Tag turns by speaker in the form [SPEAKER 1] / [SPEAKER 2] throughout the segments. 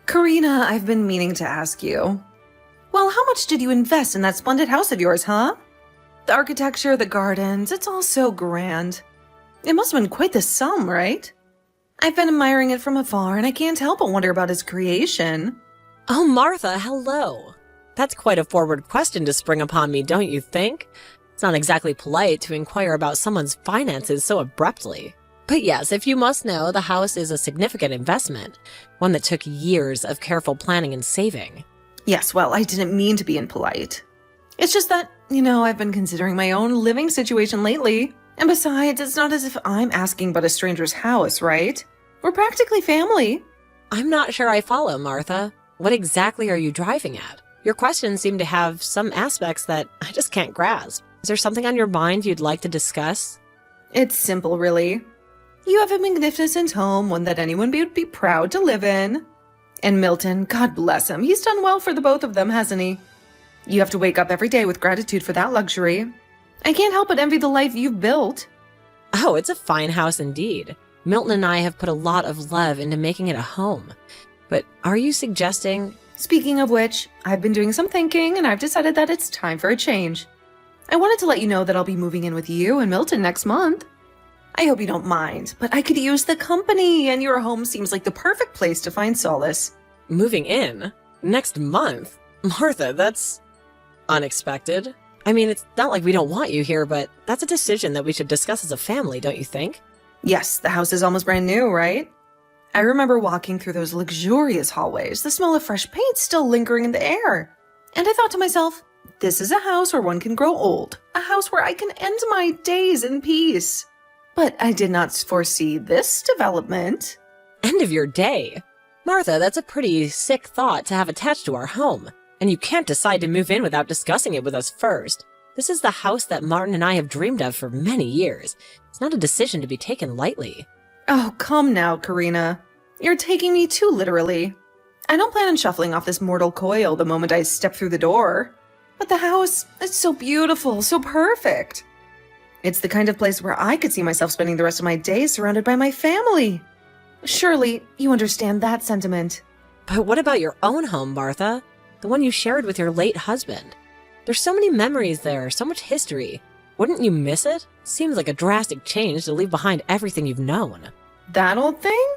[SPEAKER 1] Karina, I've been meaning to ask you. Well, how much did you invest in that splendid house of yours, huh? The architecture, the gardens, it's all so grand. It must have been quite the sum, right? I've been admiring it from afar, and I can't help but wonder about its creation.
[SPEAKER 2] Oh, Martha, hello. That's quite a forward question to spring upon me, don't you think? It's not exactly polite to inquire about someone's finances so abruptly. But yes, if you must know, the house is a significant investment, one that took years of careful planning and saving.
[SPEAKER 1] Yes, well, I didn't mean to be impolite. It's just that, I've been considering my own living situation lately. And besides, it's not as if I'm asking about a stranger's house, right? We're practically family.
[SPEAKER 2] I'm not sure I follow, Martha. What exactly are you driving at? Your questions seem to have some aspects that I just can't grasp. Is there something on your mind you'd like to discuss?
[SPEAKER 1] It's simple, really. You have a magnificent home, one that anyone would be proud to live in. And Milton, God bless him, he's done well for the both of them, hasn't he? You have to wake up every day with gratitude for that luxury. I can't help but envy the life you've built.
[SPEAKER 2] Oh, it's a fine house indeed. Milton and I have put a lot of love into making it a home. But are you suggesting...
[SPEAKER 1] Speaking of which, I've been doing some thinking and I've decided that it's time for a change. I wanted to let you know that I'll be moving in with you and Milton next month. I hope you don't mind, but I could use the company, and your home seems like the perfect place to find solace.
[SPEAKER 2] Moving in? Next month? Martha, that's unexpected. I mean, it's not like we don't want you here, but that's a decision that we should discuss as a family, don't you think?
[SPEAKER 1] Yes, the house is almost brand new, right? I remember walking through those luxurious hallways, the smell of fresh paint still lingering in the air. And I thought to myself, this is a house where one can grow old, a house where I can end my days in peace. But I did not foresee this development.
[SPEAKER 2] End of your day? Martha, that's a pretty sick thought to have attached to our home. And you can't decide to move in without discussing it with us first. This is the house that Martin and I have dreamed of for many years. It's not a decision to be taken lightly.
[SPEAKER 1] Oh, come now, Karina. You're taking me too literally. I don't plan on shuffling off this mortal coil the moment I step through the door. But the house, it's so beautiful, so perfect. It's the kind of place where I could see myself spending the rest of my days surrounded by my family. Surely, you understand that sentiment.
[SPEAKER 2] But what about your own home, Martha? The one you shared with your late husband. There's so many memories there, so much history. Wouldn't you miss it? Seems like a drastic change to leave behind everything you've known.
[SPEAKER 1] That old thing?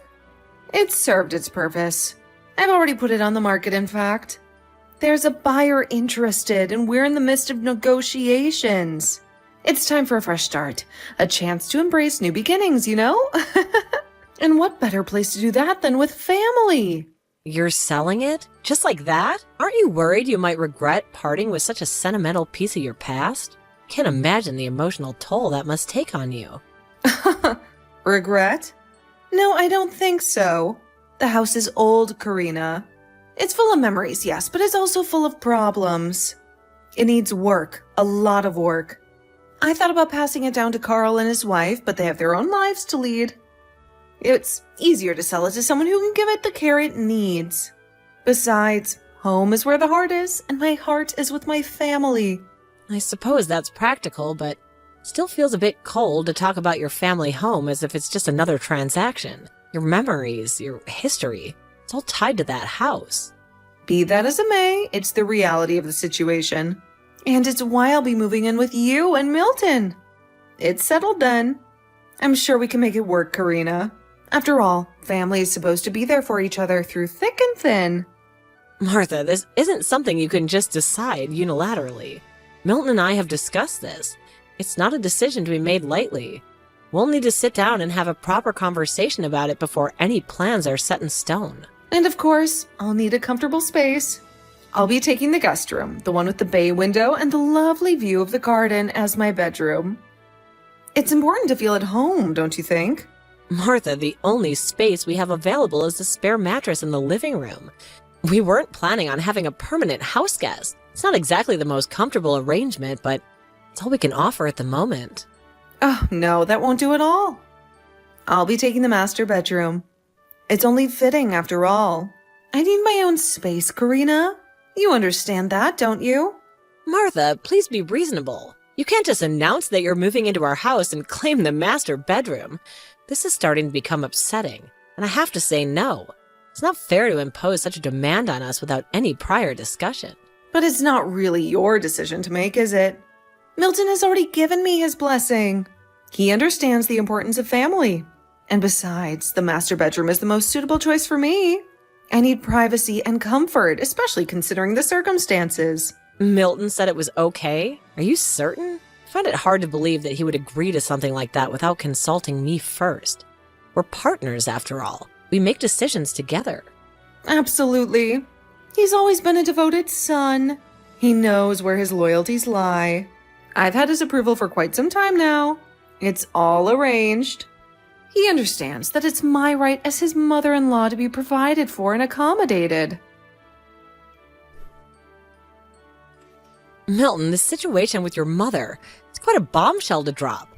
[SPEAKER 1] It's served its purpose. I've already put it on the market, in fact. There's a buyer interested, and we're in the midst of negotiations. It's time for a fresh start, a chance to embrace new beginnings, And what better place to do that than with family?
[SPEAKER 2] You're selling it? Just like that? Aren't you worried you might regret parting with such a sentimental piece of your past? Can't imagine the emotional toll that must take on you.
[SPEAKER 1] Regret? No, I don't think so. The house is old, Karina. It's full of memories, yes, but it's also full of problems. It needs work, a lot of work. I thought about passing it down to Carl and his wife, but they have their own lives to lead. It's easier to sell it to someone who can give it the care it needs. Besides, home is where the heart is, and my heart is with my family.
[SPEAKER 2] I suppose that's practical, but still feels a bit cold to talk about your family home as if it's just another transaction. Your memories, your history, it's all tied to that house.
[SPEAKER 1] Be that as it may, it's the reality of the situation. And it's why I'll be moving in with you and Milton. It's settled then. I'm sure we can make it work, Karina. After all, family is supposed to be there for each other through thick and thin.
[SPEAKER 2] Martha, this isn't something you can just decide unilaterally. Milton and I have discussed this. It's not a decision to be made lightly. We'll need to sit down and have a proper conversation about it before any plans are set in stone.
[SPEAKER 1] And of course, I'll need a comfortable space. I'll be taking the guest room, the one with the bay window and the lovely view of the garden, as my bedroom. It's important to feel at home, don't you think?
[SPEAKER 2] Martha, the only space we have available is the spare mattress in the living room. We weren't planning on having a permanent house guest. It's not exactly the most comfortable arrangement, but it's all we can offer at the moment.
[SPEAKER 1] Oh, no, that won't do at all. I'll be taking the master bedroom. It's only fitting, after all. I need my own space, Karina. You understand that, don't you?
[SPEAKER 2] Martha, please be reasonable. You can't just announce that you're moving into our house and claim the master bedroom. This is starting to become upsetting, and I have to say no. It's not fair to impose such a demand on us without any prior discussion.
[SPEAKER 1] But it's not really your decision to make, is it? Milton has already given me his blessing. He understands the importance of family. And besides, the master bedroom is the most suitable choice for me. I need privacy and comfort, especially considering the circumstances.
[SPEAKER 2] Milton said it was okay? Are you certain? I find it hard to believe that he would agree to something like that without consulting me first. We're partners, after all. We make decisions together.
[SPEAKER 1] Absolutely. He's always been a devoted son. He knows where his loyalties lie. I've had his approval for quite some time now. It's all arranged. He understands that it's my right as his mother-in-law to be provided for and accommodated.
[SPEAKER 2] Milton, this situation with your mother, it's quite a bombshell to drop.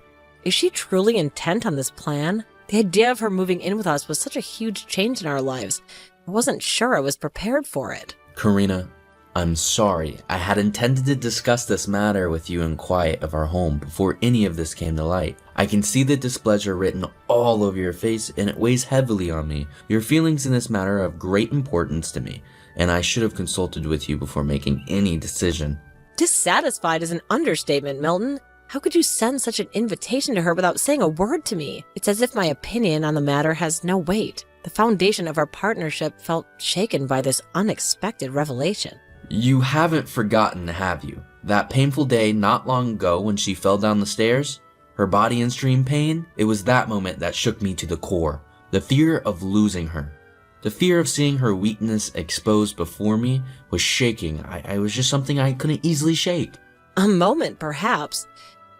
[SPEAKER 2] Is she truly intent on this plan? The idea of her moving in with us was such a huge change in our lives. I wasn't sure I was prepared for it.
[SPEAKER 3] Karina, I'm sorry. I had intended to discuss this matter with you in quiet of our home before any of this came to light. I can see the displeasure written all over your face, and it weighs heavily on me. Your feelings in this matter are of great importance to me, and I should have consulted with you before making any decision.
[SPEAKER 2] Dissatisfied is an understatement, Milton. How could you send such an invitation to her without saying a word to me? It's as if my opinion on the matter has no weight. The foundation of our partnership felt shaken by this unexpected revelation.
[SPEAKER 3] You haven't forgotten, have you? That painful day not long ago when she fell down the stairs? Her body in extreme pain? It was that moment that shook me to the core. The fear of losing her. The fear of seeing her weakness exposed before me was shaking. I was just something I couldn't easily shake.
[SPEAKER 2] A moment, perhaps.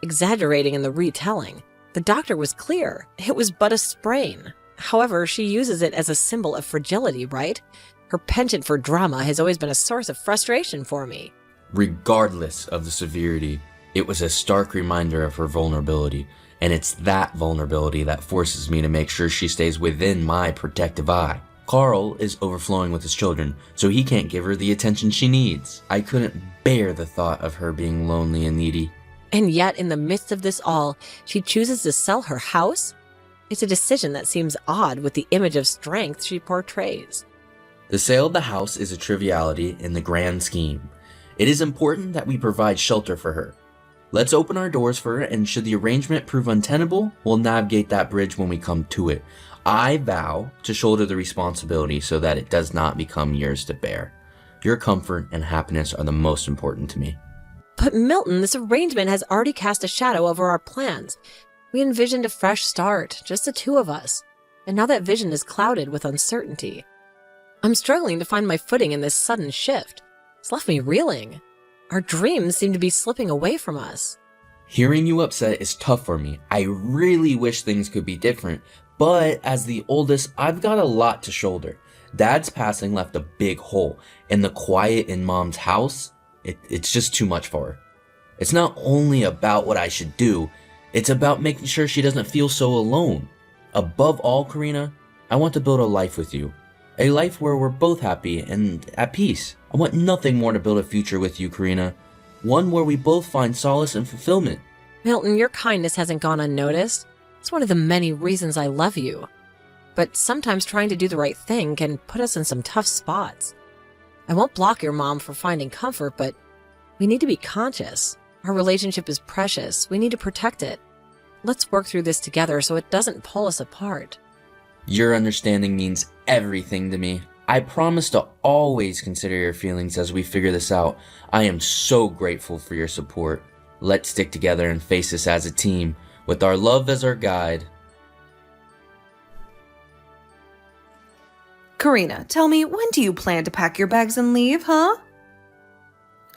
[SPEAKER 2] Exaggerating in the retelling. The doctor was clear. It was but a sprain. However, she uses it as a symbol of fragility, right? Her penchant for drama has always been a source of frustration for me.
[SPEAKER 3] Regardless of the severity, it was a stark reminder of her vulnerability, and it's that vulnerability that forces me to make sure she stays within my protective eye. Carl is overflowing with his children, so he can't give her the attention she needs. I couldn't bear the thought of her being lonely and needy.
[SPEAKER 2] And yet, in the midst of this all, she chooses to sell her house? It's a decision that seems odd with the image of strength she portrays.
[SPEAKER 3] The sale of the house is a triviality in the grand scheme. It is important that we provide shelter for her. Let's open our doors for her, and should the arrangement prove untenable, we'll navigate that bridge when we come to it. I vow to shoulder the responsibility so that it does not become yours to bear. Your comfort and happiness are the most important to me.
[SPEAKER 2] But Milton, this arrangement has already cast a shadow over our plans. We envisioned a fresh start, just the two of us. And now that vision is clouded with uncertainty. I'm struggling to find my footing in this sudden shift. It's left me reeling. Our dreams seem to be slipping away from us.
[SPEAKER 3] Hearing you upset is tough for me. I really wish things could be different, but as the oldest, I've got a lot to shoulder. Dad's passing left a big hole, and the quiet in Mom's house, it's just too much for her. It's not only about what I should do, it's about making sure she doesn't feel so alone. Above all, Karina, I want to build a life with you. A life where we're both happy and at peace. I want nothing more to build a future with you, Karina. One where we both find solace and fulfillment.
[SPEAKER 2] Milton, your kindness hasn't gone unnoticed. It's one of the many reasons I love you. But sometimes trying to do the right thing can put us in some tough spots. I won't block your mom for finding comfort, but we need to be conscious. Our relationship is precious. We need to protect it. Let's work through this together so it doesn't pull us apart.
[SPEAKER 3] Your understanding means everything to me. I promise to always consider your feelings as we figure this out. I am so grateful for your support. Let's stick together and face this as a team, with our love as our guide.
[SPEAKER 1] Karina, tell me, when do you plan to pack your bags and leave, huh?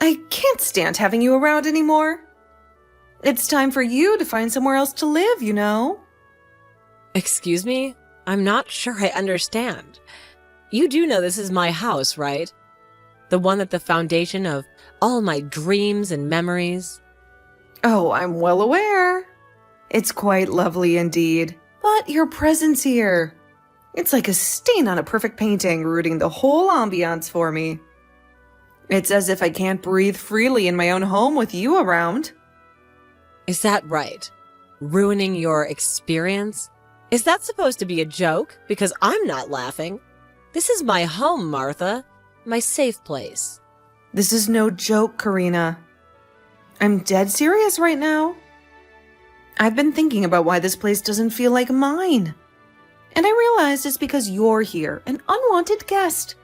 [SPEAKER 1] I can't stand having you around anymore. It's time for you to find somewhere else to live, you know.
[SPEAKER 2] Excuse me? I'm not sure I understand. You do know this is my house, right? The one at the foundation of all my dreams and memories.
[SPEAKER 1] Oh, I'm well aware. It's quite lovely indeed. But your presence here, it's like a stain on a perfect painting, rooting the whole ambiance for me. It's as if I can't breathe freely in my own home with you around.
[SPEAKER 2] Is that right? Ruining your experience? Is that supposed to be a joke? Because I'm not laughing. This is my home, Martha. My safe place.
[SPEAKER 1] This is no joke, Karina. I'm dead serious right now. I've been thinking about why this place doesn't feel like mine. And I realized it's because you're here, an unwanted guest.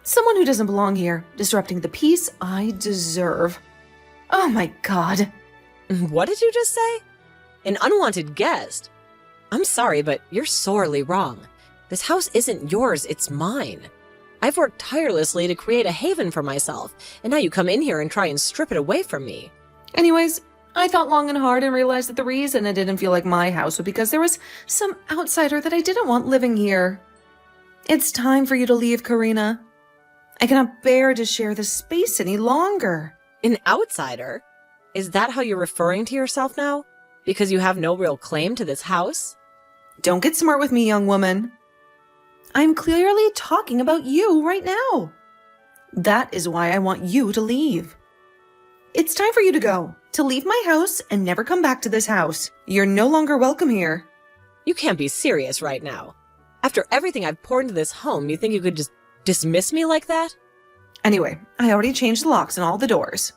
[SPEAKER 1] Someone who doesn't belong here, disrupting the peace I deserve. Oh my God.
[SPEAKER 2] What did you just say? An unwanted guest? I'm sorry, but you're sorely wrong. This house isn't yours, it's mine. I've worked tirelessly to create a haven for myself, and now you come in here and try and strip it away from me.
[SPEAKER 1] Anyways, I thought long and hard and realized that the reason it didn't feel like my house was because there was some outsider that I didn't want living here. It's time for you to leave, Karina. I cannot bear to share this space any longer.
[SPEAKER 2] An outsider? Is that how you're referring to yourself now? Because you have no real claim to this house?
[SPEAKER 1] Don't get smart with me, young woman. I'm clearly talking about you right now. That is why I want you to leave. It's time for you to go, to leave my house and never come back to this house. You're no longer welcome here.
[SPEAKER 2] You can't be serious right now. After everything I've poured into this home, you think you could just dismiss me like that?
[SPEAKER 1] Anyway, I already changed the locks on all the doors.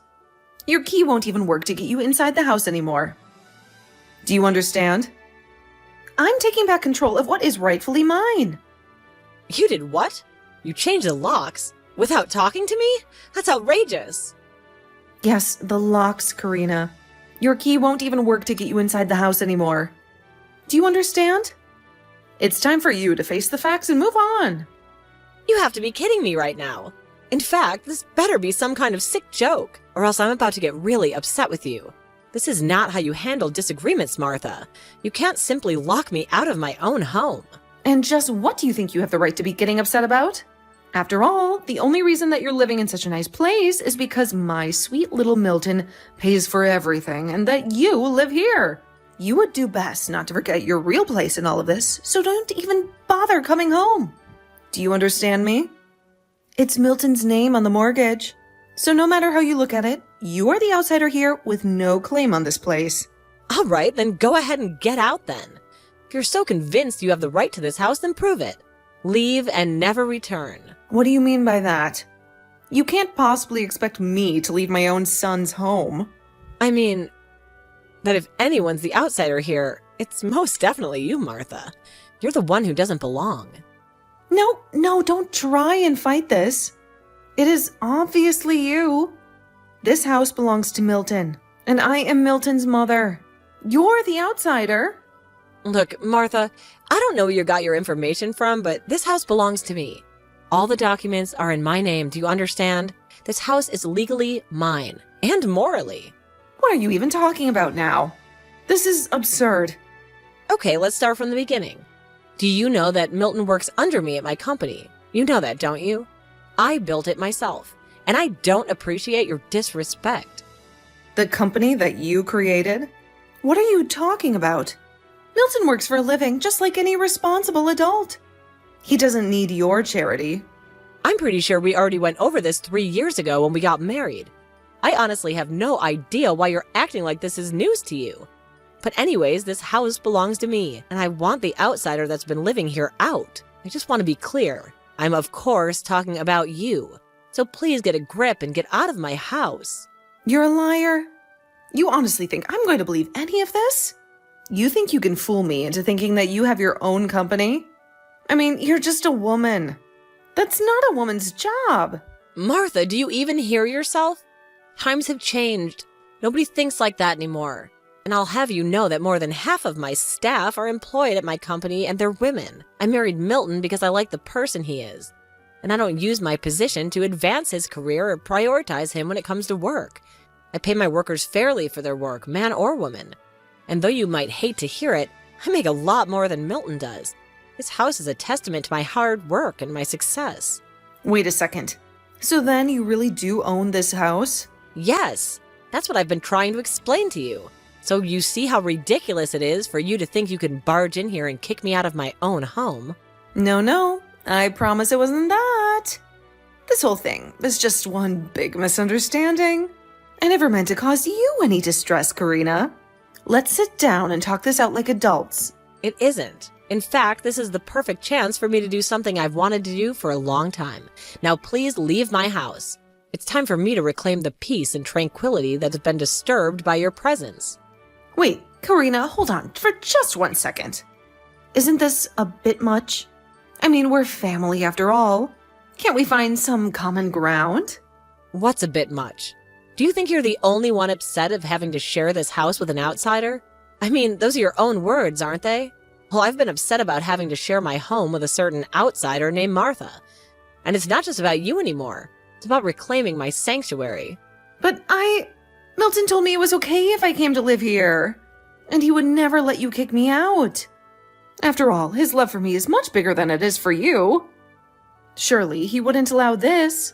[SPEAKER 1] Your key won't even work to get you inside the house anymore. Do you understand? I'm taking back control of what is rightfully mine.
[SPEAKER 2] You did what? You changed the locks? Without talking to me? That's outrageous.
[SPEAKER 1] Yes, the locks, Karina. Your key won't even work to get you inside the house anymore. Do you understand? It's time for you to face the facts and move on.
[SPEAKER 2] You have to be kidding me right now. In fact, this better be some kind of sick joke, or else I'm about to get really upset with you. This is not how you handle disagreements, Martha. You can't simply lock me out of my own home.
[SPEAKER 1] And just what do you think you have the right to be getting upset about? After all, the only reason that you're living in such a nice place is because my sweet little Milton pays for everything and that you live here. You would do best not to forget your real place in all of this, so don't even bother coming home. Do you understand me? It's Milton's name on the mortgage. So no matter how you look at it, you are the outsider here with no claim on this place.
[SPEAKER 2] All right, then go ahead and get out then. If you're so convinced you have the right to this house, then prove it. Leave and never return.
[SPEAKER 1] What do you mean by that? You can't possibly expect me to leave my own son's home.
[SPEAKER 2] I mean, that if anyone's the outsider here, it's most definitely you, Martha. You're the one who doesn't belong.
[SPEAKER 1] No, don't try and fight this. It is obviously you. This house belongs to Milton, and I am Milton's mother. You're the outsider.
[SPEAKER 2] Look, Martha, I don't know where you got your information from, but this house belongs to me. All the documents are in my name, do you understand? This house is legally mine, and morally.
[SPEAKER 1] What are you even talking about now? This is absurd.
[SPEAKER 2] Okay, let's start from the beginning. Do you know that Milton works under me at my company? You know that, don't you? I built it myself, and I don't appreciate your disrespect.
[SPEAKER 1] The company that you created? What are you talking about? Milton works for a living just like any responsible adult. He doesn't need your charity.
[SPEAKER 2] I'm pretty sure we already went over this 3 years ago when we got married. I honestly have no idea why you're acting like this is news to you. But anyways, this house belongs to me, and I want the outsider that's been living here out. I just want to be clear. I'm of course talking about you. So please get a grip and get out of my house.
[SPEAKER 1] You're a liar. You honestly think I'm going to believe any of this? You think you can fool me into thinking that you have your own company? I mean, you're just a woman. That's not a woman's job.
[SPEAKER 2] Martha, do you even hear yourself? Times have changed. Nobody thinks like that anymore. And I'll have you know that more than half of my staff are employed at my company and they're women. I married Milton because I like the person he is. And I don't use my position to advance his career or prioritize him when it comes to work. I pay my workers fairly for their work, man or woman. And though you might hate to hear it, I make a lot more than Milton does. This house is a testament to my hard work and my success.
[SPEAKER 1] Wait a second. So then you really do own this house?
[SPEAKER 2] Yes, that's what I've been trying to explain to you. So you see how ridiculous it is for you to think you can barge in here and kick me out of my own home.
[SPEAKER 1] No, I promise it wasn't that. This whole thing was just one big misunderstanding. I never meant to cause you any distress, Karina. Let's sit down and talk this out like adults.
[SPEAKER 2] It isn't. In fact, this is the perfect chance for me to do something I've wanted to do for a long time. Now please leave my house. It's time for me to reclaim the peace and tranquility that has been disturbed by your presence.
[SPEAKER 1] Wait, Karina, hold on for just 1 second. Isn't this a bit much? I mean, we're family after all. Can't we find some common ground?
[SPEAKER 2] What's a bit much? Do you think you're the only one upset of having to share this house with an outsider? I mean, those are your own words, aren't they? Well, I've been upset about having to share my home with a certain outsider named Martha. And it's not just about you anymore. It's about reclaiming my sanctuary.
[SPEAKER 1] But Milton told me it was okay if I came to live here. And he would never let you kick me out. After all, his love for me is much bigger than it is for you. Surely he wouldn't allow this.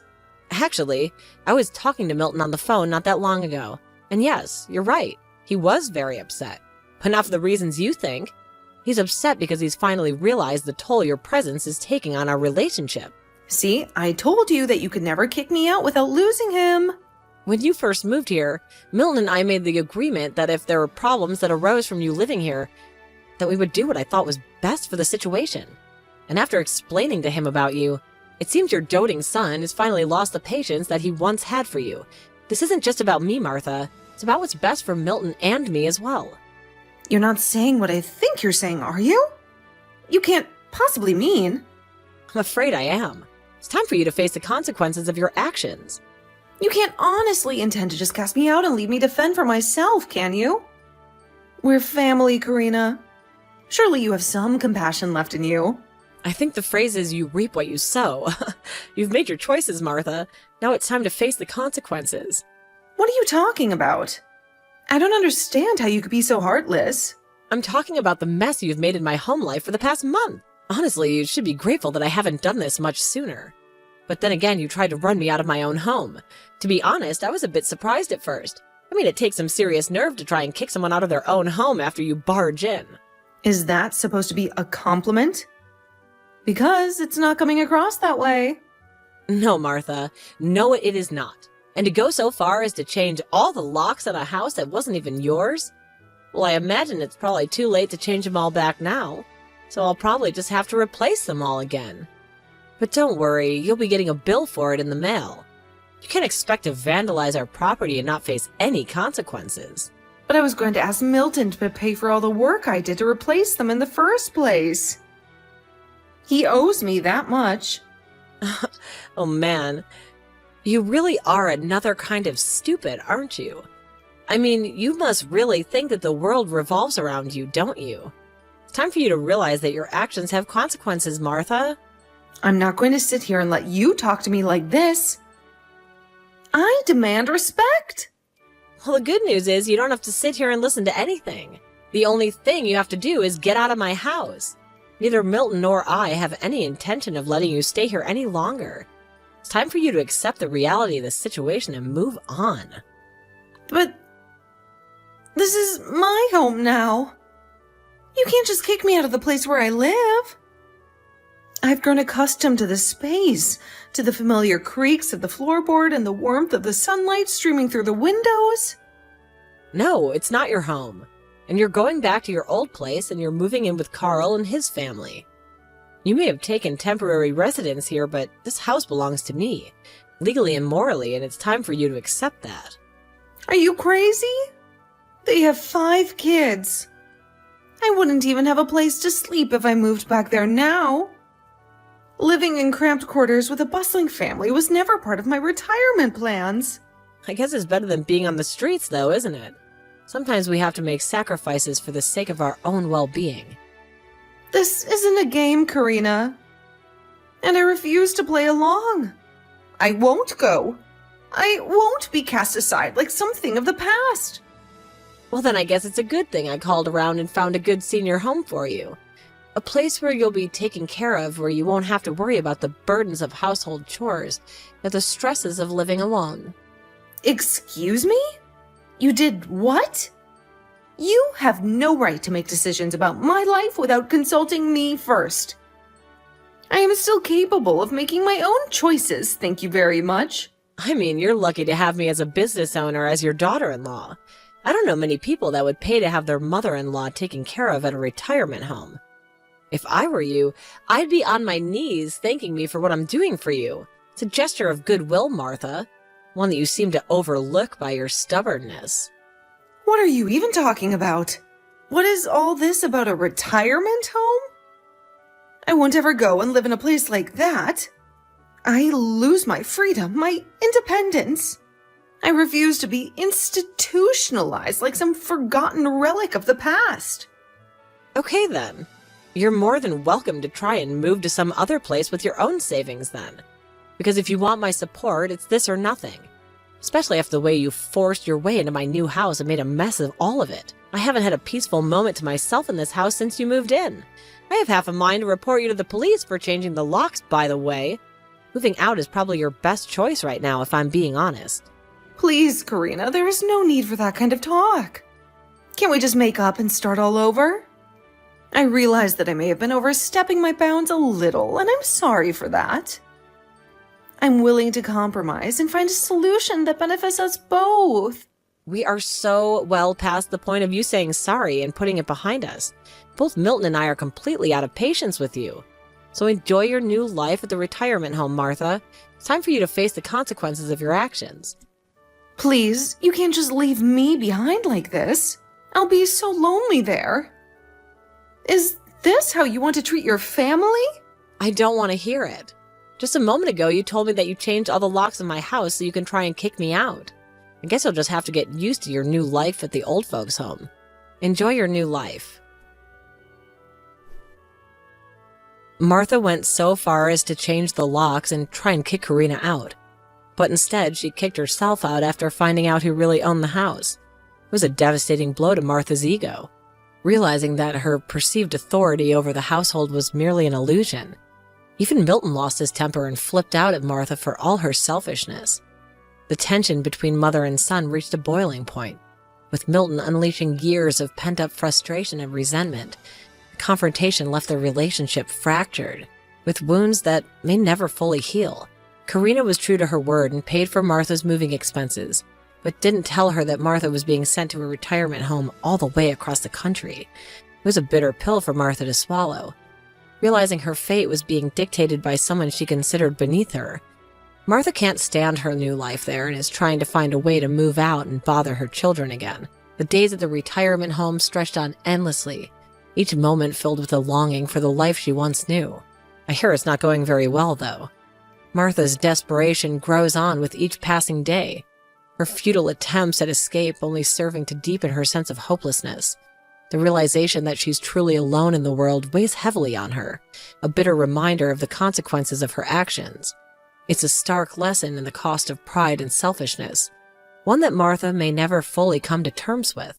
[SPEAKER 2] Actually, I was talking to Milton on the phone not that long ago. And yes, you're right. He was very upset. But not for the reasons you think. He's upset because he's finally realized the toll your presence is taking on our relationship.
[SPEAKER 1] See, I told you that you could never kick me out without losing him.
[SPEAKER 2] When you first moved here, Milton and I made the agreement that if there were problems that arose from you living here, that we would do what I thought was best for the situation. And after explaining to him about you, it seems your doting son has finally lost the patience that he once had for you. This isn't just about me, Martha. It's about what's best for Milton and me as well.
[SPEAKER 1] You're not saying what I think you're saying, are you? You can't possibly mean.
[SPEAKER 2] I'm afraid I am. It's time for you to face the consequences of your actions.
[SPEAKER 1] You can't honestly intend to just cast me out and leave me to fend for myself, can you? We're family, Karina. Surely you have some compassion left in you.
[SPEAKER 2] I think the phrase is you reap what you sow. You've made your choices, Martha. Now it's time to face the consequences.
[SPEAKER 1] What are you talking about? I don't understand how you could be so heartless.
[SPEAKER 2] I'm talking about the mess you've made in my home life for the past month. Honestly, you should be grateful that I haven't done this much sooner. But then again, you tried to run me out of my own home. To be honest, I was a bit surprised at first. I mean, it takes some serious nerve to try and kick someone out of their own home after you barge in.
[SPEAKER 1] Is that supposed to be a compliment? Because it's not coming across that way.
[SPEAKER 2] No, Martha. No, it is not. And to go so far as to change all the locks on a house that wasn't even yours? Well, I imagine it's probably too late to change them all back now. So I'll probably just have to replace them all again. But don't worry, you'll be getting a bill for it in the mail. You can't expect to vandalize our property and not face any consequences.
[SPEAKER 1] But I was going to ask Milton to pay for all the work I did to replace them in the first place. He owes me that much.
[SPEAKER 2] Oh man, you really are another kind of stupid, aren't you? I mean, you must really think that the world revolves around you, don't you? It's time for you to realize that your actions have consequences, Martha.
[SPEAKER 1] I'm not going to sit here and let you talk to me like this. I demand respect.
[SPEAKER 2] Well, the good news is you don't have to sit here and listen to anything. The only thing you have to do is get out of my house. Neither Milton nor I have any intention of letting you stay here any longer. It's time for you to accept the reality of the situation and move on.
[SPEAKER 1] But this is my home now. You can't just kick me out of the place where I live. I've grown accustomed to the space, to the familiar creaks of the floorboard and the warmth of the sunlight streaming through the windows.
[SPEAKER 2] No, it's not your home. And you're going back to your old place and you're moving in with Carl and his family. You may have taken temporary residence here, but this house belongs to me, legally and morally, and it's time for you to accept that.
[SPEAKER 1] Are you crazy? They have 5 kids. I wouldn't even have a place to sleep if I moved back there now. Living in cramped quarters with a bustling family was never part of my retirement plans.
[SPEAKER 2] I guess it's better than being on the streets, though, isn't it? Sometimes we have to make sacrifices for the sake of our own well-being.
[SPEAKER 1] This isn't a game, Karina. And I refuse to play along. I won't go. I won't be cast aside like something of the past.
[SPEAKER 2] Well, then I guess it's a good thing I called around and found a good senior home for you. A place where you'll be taken care of, where you won't have to worry about the burdens of household chores or the stresses of living alone.
[SPEAKER 1] Excuse me? You did what? You have no right to make decisions about my life without consulting me first. I am still capable of making my own choices, thank you very much.
[SPEAKER 2] I mean, you're lucky to have me as a business owner as your daughter-in-law. I don't know many people that would pay to have their mother-in-law taken care of at a retirement home. If I were you, I'd be on my knees thanking me for what I'm doing for you. It's a gesture of goodwill, Martha, one that you seem to overlook by your stubbornness.
[SPEAKER 1] What are you even talking about? What is all this about a retirement home? I won't ever go and live in a place like that. I lose my freedom, my independence. I refuse to be institutionalized like some forgotten relic of the past.
[SPEAKER 2] Okay then. You're more than welcome to try and move to some other place with your own savings then. Because if you want my support, it's this or nothing. Especially after the way you forced your way into my new house and made a mess of all of it. I haven't had a peaceful moment to myself in this house since you moved in. I have half a mind to report you to the police for changing the locks, by the way. Moving out is probably your best choice right now, if I'm being honest.
[SPEAKER 1] Please, Karina, there is no need for that kind of talk. Can't we just make up and start all over? I realize that I may have been overstepping my bounds a little, and I'm sorry for that. I'm willing to compromise and find a solution that benefits us both.
[SPEAKER 2] We are so well past the point of you saying sorry and putting it behind us. Both Milton and I are completely out of patience with you. So enjoy your new life at the retirement home, Martha. It's time for you to face the consequences of your actions.
[SPEAKER 1] Please, you can't just leave me behind like this. I'll be so lonely there. Is this how you want to treat your family?
[SPEAKER 2] I don't want to hear it. Just a moment ago, you told me that you changed all the locks in my house so you can try and kick me out. I guess you'll just have to get used to your new life at the old folks' home. Enjoy your new life. Martha went so far as to change the locks and try and kick Karina out. But instead, she kicked herself out after finding out who really owned the house. It was a devastating blow to Martha's ego. Realizing that her perceived authority over the household was merely an illusion. Even Milton lost his temper and flipped out at Martha for all her selfishness. The tension between mother and son reached a boiling point, with Milton unleashing years of pent-up frustration and resentment. The confrontation left their relationship fractured, with wounds that may never fully heal. Karina was true to her word and paid for Martha's moving expenses, but didn't tell her that Martha was being sent to a retirement home all the way across the country. It was a bitter pill for Martha to swallow. Realizing her fate was being dictated by someone she considered beneath her, Martha can't stand her new life there and is trying to find a way to move out and bother her children again. The days at the retirement home stretched on endlessly, each moment filled with a longing for the life she once knew. I hear it's not going very well, though. Martha's desperation grows on with each passing day, her futile attempts at escape only serving to deepen her sense of hopelessness. The realization that she's truly alone in the world weighs heavily on her, a bitter reminder of the consequences of her actions. It's a stark lesson in the cost of pride and selfishness, one that Martha may never fully come to terms with.